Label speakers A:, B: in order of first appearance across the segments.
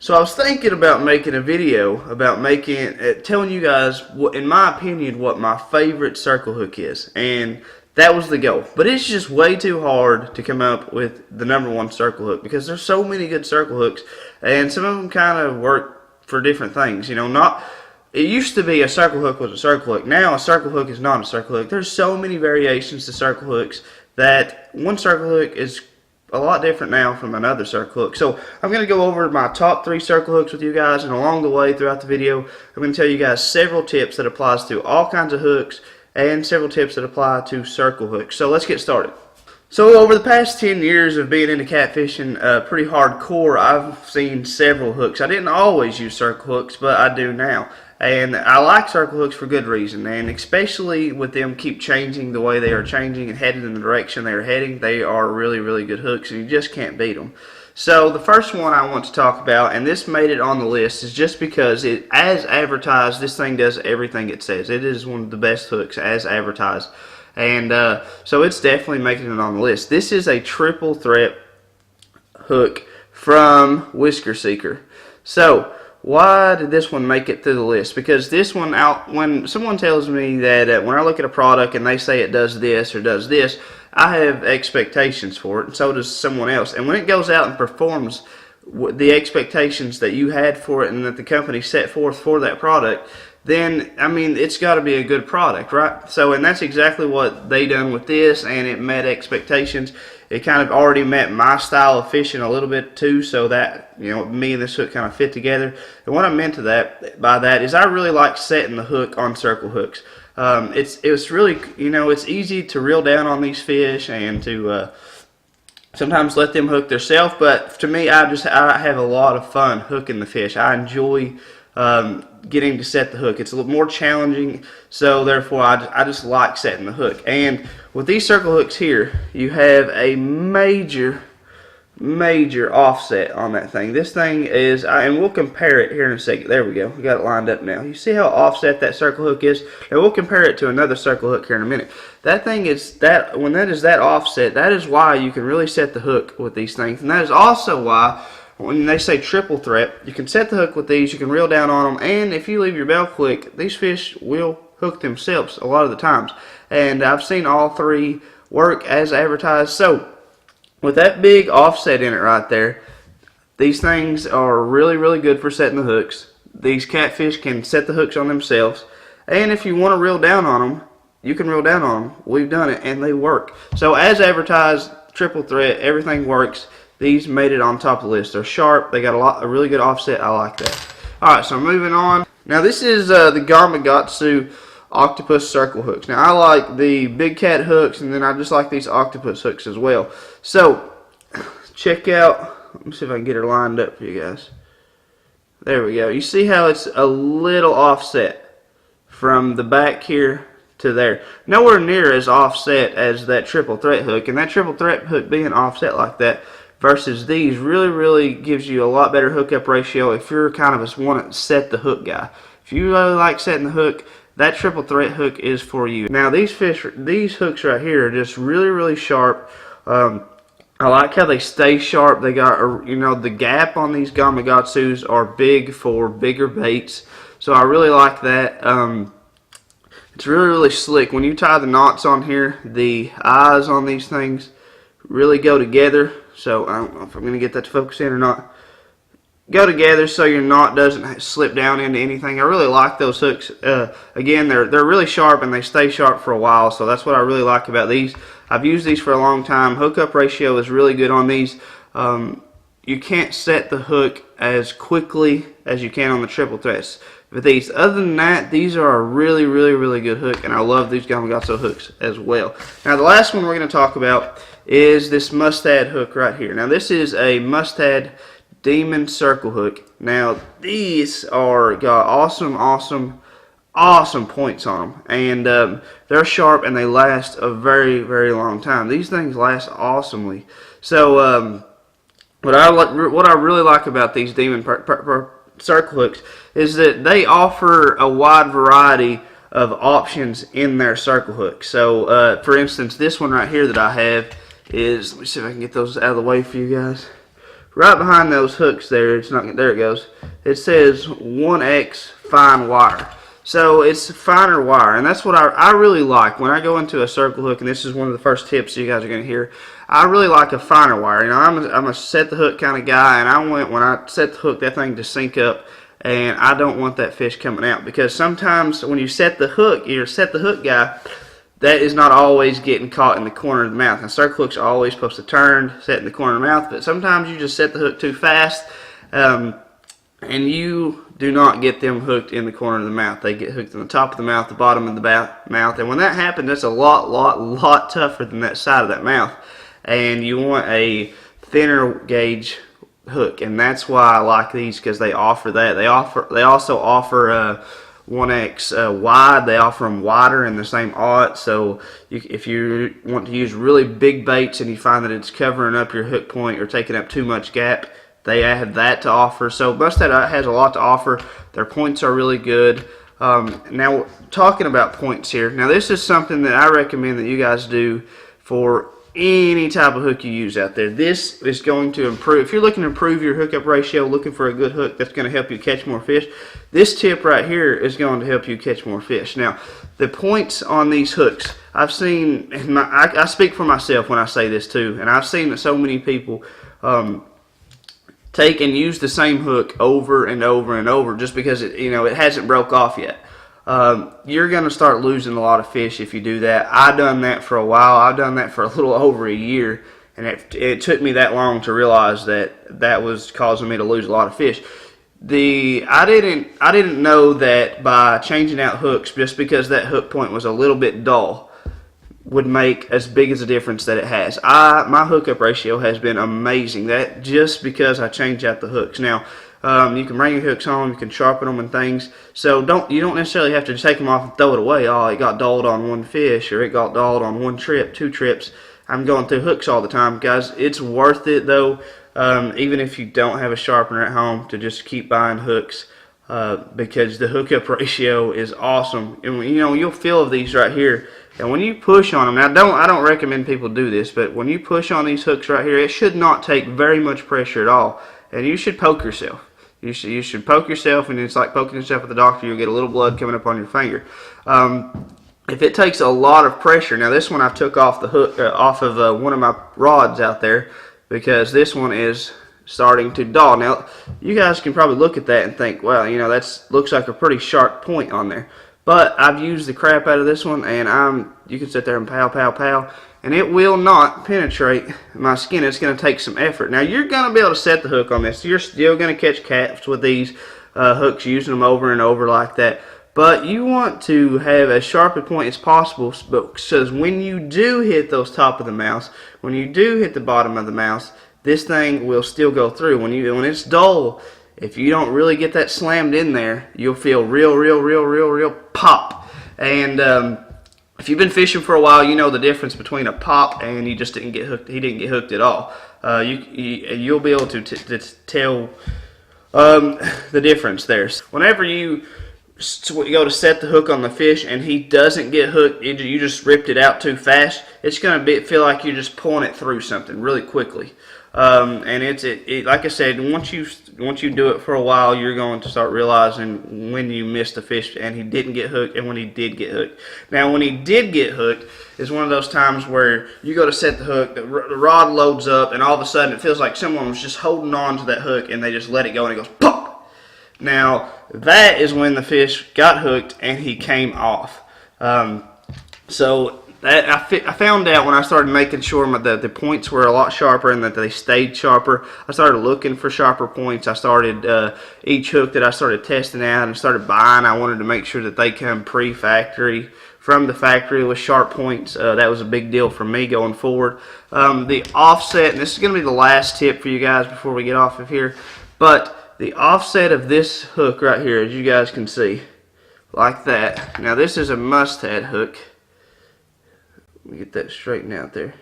A: So I was thinking about making a video about telling you guys, in my opinion, what my favorite circle hook is, and that was the goal. But it's just way too hard to come up with the #1 circle hook because there's so many good circle hooks, and some of them kind of work for different things. It used to be a circle hook was a circle hook. Now a circle hook is not a circle hook. There's so many variations to circle hooks that one circle hook is a lot different now from another circle hook. So I'm going to go over my top 3 circle hooks with you guys, and along the way throughout the video I'm going to tell you guys several tips that applies to all kinds of hooks and several tips that apply to circle hooks. So let's get started. So over the past 10 years of being into catfishing pretty hardcore, I've seen several hooks. I didn't always use circle hooks, but I do now. And I like circle hooks for good reason, and especially with them keep changing the way they are changing and headed in the direction they are heading, they are really, really good hooks, and you just can't beat them. So the first one I want to talk about, and this made it on the list, is just because as advertised, this thing does everything it says. It is one of the best hooks as advertised, and so it's definitely making it on the list. This is a triple threat hook from Whisker Seeker. So why did this one make it through the list? Because this one, when someone tells me that when I look at a product and they say it does this or does this, I have expectations for it, and so does someone else. And when it goes out and performs the expectations that you had for it and that the company set forth for that product, then, I mean, it's got to be a good product, right? So, and that's exactly what they done with this, and it met expectations. It kind of already met my style of fishing a little bit too, so that, me and this hook kind of fit together. And what I meant by that is I really like setting the hook on circle hooks. It's really, it's easy to reel down on these fish and to sometimes let them hook themselves, but to me, I have a lot of fun hooking the fish. I enjoy getting to set the hook. It's a little more challenging, so therefore I just like setting the hook. And with these circle hooks here, you have a major offset on that thing. This thing is, and we'll compare it here in a second. There we go. We got it lined up now. You see how offset that circle hook is? And we'll compare it to another circle hook here in a minute. That thing is when that is that offset, that is why you can really set the hook with these things. And that is also why when they say triple threat, you can set the hook with these, you can reel down on them, and if you leave your bell click, these fish will hook themselves a lot of the times. And I've seen all 3 work as advertised. So with that big offset in it right there, these things are really, really good for setting the hooks. These catfish can set the hooks on themselves, and if you want to reel down on them, you can reel down on them. We've done it, and they work. So as advertised, triple threat, everything works. These made it on top of the list. They're sharp. They got a really good offset. I like that. Alright, so moving on. Now this is the Gamakatsu Octopus circle hooks. Now I like the Big Cat hooks, and then I just like these Octopus hooks as well. So check out, let me see if I can get her lined up for you guys. There we go. You see how it's a little offset from the back here to there. Nowhere near as offset as that triple threat hook, and that triple threat hook being offset like that versus these really gives you a lot better hookup ratio if you're kind of a want to set the hook guy. If you really like setting the hook, that triple threat hook is for you. Now these hooks right here are just really sharp. I like how they stay sharp. They got, the gap on these Gamakatsus are big for bigger baits, so I really like that. It's really slick. When you tie the knots on here, the eyes on these things really go together. So I don't know if I'm going to get that to focus in or not. Go together so your knot doesn't slip down into anything. I really like those hooks. Again, they're really sharp, and they stay sharp for a while, so that's what I really like about these. I've used these for a long time. Hookup ratio is really good on these. You can't set the hook as quickly as you can on the triple threats. But these, other than that, these are a really good hook, and I love these Gamakatsu hooks as well. Now the last one we're going to talk about is this Mustad hook right here. Now this is a Mustad Demon circle hook. Now these got awesome points on them, and they're sharp, and they last a very long time. These things last awesomely. So what I really like about these Demon circle hooks is that they offer a wide variety of options in their circle hook. So for instance, this one right here that I have is, let me see if I can get those out of the way for you guys right behind those hooks there, it's not, there it goes, it says 1X fine wire. So it's finer wire, and that's what I really like when I go into a circle hook, and this is one of the first tips you guys are going to hear. I really like a finer wire. You know, I'm a set the hook kind of guy, and when I set the hook, that thing just sync up, and I don't want that fish coming out, because sometimes when you set the hook, you're a set the hook guy, that is not always getting caught in the corner of the mouth. And circle hooks are always supposed to turn, set in the corner of the mouth, but sometimes you just set the hook too fast, and you do not get them hooked in the corner of the mouth. They get hooked in the top of the mouth, the bottom of the mouth, and when that happens, that's a lot tougher than that side of that mouth. And you want a thinner gauge hook, and that's why I like these, because they offer that. They also offer 1X wide. They offer them wider in the same aught. So if you want to use really big baits and you find that it's covering up your hook point or taking up too much gap, they have that to offer. So Mustad has a lot to offer. Their points are really good. Now, talking about points here, now this is something that I recommend that you guys do for any type of hook you use out there. This is going to improve. If you're looking to improve your hookup ratio, looking for a good hook that's going to help you catch more fish, this tip right here is going to help you catch more fish. Now, the points on these hooks, I've seen, and I speak for myself when I say this too, and I've seen that so many people take and use the same hook over and over and over just because it hasn't broke off yet. You're going to start losing a lot of fish if you do that. I've done that for a while. I've done that for a little over a year, and it took me that long to realize that was causing me to lose a lot of fish. I didn't know that by changing out hooks, just because that hook point was a little bit dull, would make as big as a difference that it has. My hookup ratio has been amazing. That just because I changed out the hooks. Now, you can bring your hooks home, you can sharpen them and things. So you don't necessarily have to just take them off and throw it away. Oh, it got dulled on one fish, or it got dulled on one trip, 2 trips. I'm going through hooks all the time, guys. It's worth it though, even if you don't have a sharpener at home, to just keep buying hooks, because the hookup ratio is awesome. And you'll feel these right here. And when you push on them, now I don't recommend people do this, but when you push on these hooks right here, it should not take very much pressure at all, and you should poke yourself. You should poke yourself, and it's like poking yourself at the doctor. You'll get a little blood coming up on your finger. If it takes a lot of pressure, now this one I took off the hook off of one of my rods out there, because this one is starting to dull. Now you guys can probably look at that and think, well, that looks like a pretty sharp point on there. But I've used the crap out of this one, and you can sit there and pow, and it will not penetrate my skin. It's going to take some effort. Now, you're going to be able to set the hook on this. You're still going to catch caps with these hooks, using them over and over like that. But you want to have as sharp a point as possible, because when you do hit those top of the mouths, when you do hit the bottom of the mouths, this thing will still go through. When it's dull, if you don't really get that slammed in there, you'll feel real pop. And if you've been fishing for a while, you know the difference between a pop and you just didn't get hooked. He didn't get hooked at all. You'll be able to tell the difference there. Whenever you go to set the hook on the fish and he doesn't get hooked, you just ripped it out too fast, it's going to feel like you're just pulling it through something really quickly. And like I said, once you do it for a while, you're going to start realizing when you missed a fish and he didn't get hooked, and when he did get hooked. Now, when he did get hooked is one of those times where you go to set the hook, the rod loads up, and all of a sudden it feels like someone was just holding on to that hook and they just let it go and it goes pop. Now, that is when the fish got hooked and he came off. So I found out when I started making sure the points were a lot sharper and that they stayed sharper. I started looking for sharper points. I started each hook that I started testing out and started buying, I wanted to make sure that they come pre-factory, from the factory, with sharp points. That was a big deal for me going forward. The offset, and this is going to be the last tip for you guys before we get off of here, but the offset of this hook right here, as you guys can see, like that. Now this is a Mustad hook. Let me get that straightened out there.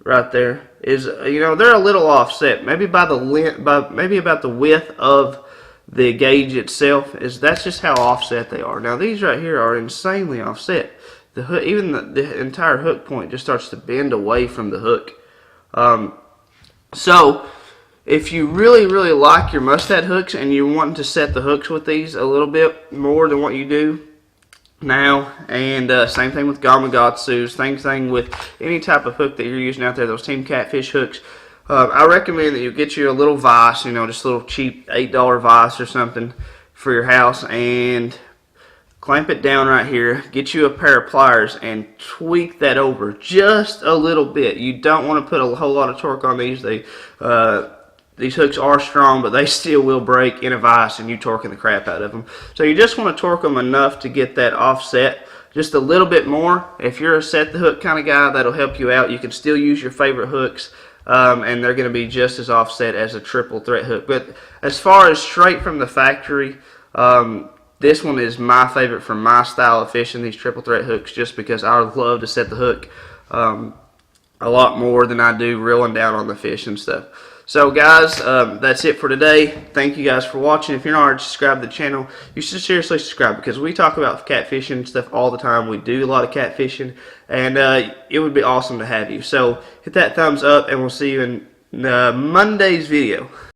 A: Right there is, they're a little offset, maybe by the length, maybe about the width of the gauge itself. That's just how offset they are. Now these right here are insanely offset. The hook, even the entire hook point just starts to bend away from the hook. So if you really, really like your mustad hooks and you're wanting to set the hooks with these a little bit more than what you do now, and same thing with Gamakatsus, same thing with any type of hook that you're using out there, those Team Catfish hooks, I recommend that you get you a little vise, just a little cheap $8 vise or something for your house, and clamp it down right here, get you a pair of pliers and tweak that over just a little bit. You don't want to put a whole lot of torque on these. These hooks are strong, but they still will break in a vise and you torquing the crap out of them. So you just want to torque them enough to get that offset just a little bit more. If you're a set the hook kind of guy, that'll help you out. You can still use your favorite hooks, and they're going to be just as offset as a triple threat hook. But as far as straight from the factory, this one is my favorite for my style of fishing, these triple threat hooks, just because I love to set the hook a lot more than I do reeling down on the fish and stuff. So guys, that's it for today. Thank you guys for watching. If you're not already subscribed to the channel, you should seriously subscribe, because we talk about catfishing and stuff all the time. We do a lot of catfishing, and it would be awesome to have you. So hit that thumbs up, and we'll see you in Monday's video.